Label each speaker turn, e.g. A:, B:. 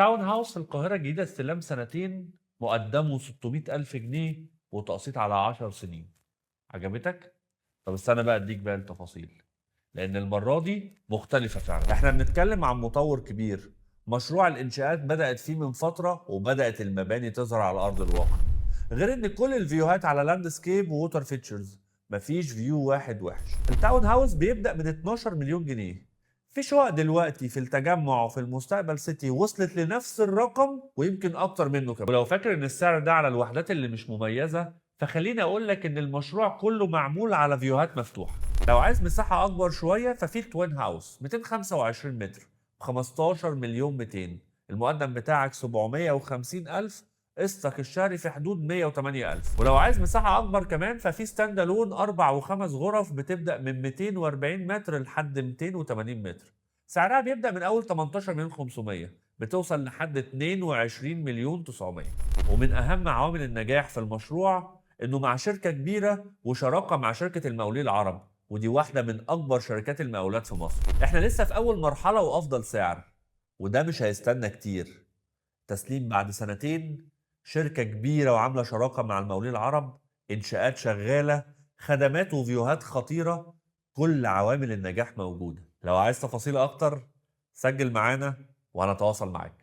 A: تاون هاوس في القاهرة الجديدة استلام سنتين، مقدمه 600,000 جنيه وتقسيط على 10 سنين. عجبتك؟ طب استنى بقى اديك بقى التفاصيل، لأن المرة دي مختلفة فعلا. احنا بنتكلم عن مطور كبير، مشروع الإنشاءات بدأت فيه من فترة وبدأت المباني تظهر على أرض الواقع. غير إن كل الفيوهات على لاندسكيب ووتر فيتشرز، مفيش فيو واحد وحش. التاون هاوس بيبدأ من 12 مليون جنيه. في شقق دلوقتي في التجمع وفي المستقبل سيتي وصلت لنفس الرقم ويمكن أكتر منه كمان. ولو فاكر إن السعر ده على الوحدات اللي مش مميزة، فخليني أقول لك إن المشروع كله معمول على فيوهات مفتوحة. لو عايز مساحة أكبر شوية ففي التوين هاوس 225 متر ب 15 مليون 200. المقدم بتاعك 750 ألف، قسطك الشهري في حدود 108 ألف. ولو عايز مساحة أكبر كمان ففي ستاند ألون 4 و5 غرف بتبدأ من 240 متر لحد 280 متر. سعرها بيبدأ من أول 18 مليون 500، بتوصل لحد 22 مليون 900. ومن أهم عوامل النجاح في المشروع إنه مع شركة كبيرة وشراكة مع شركة المقاولين العرب، ودي واحدة من أكبر شركات المقاولات في مصر. إحنا لسه في أول مرحلة وأفضل سعر، وده مش هيستنى كتير. تسليم بعد سنتين، شركة كبيرة وعاملة شراكة مع المقاولين العرب، إنشاءات شغالة، خدمات وفيوهات خطيرة. كل عوامل النجاح موجودة. لو عايز تفاصيل أكتر سجل معانا وهنتواصل معاك.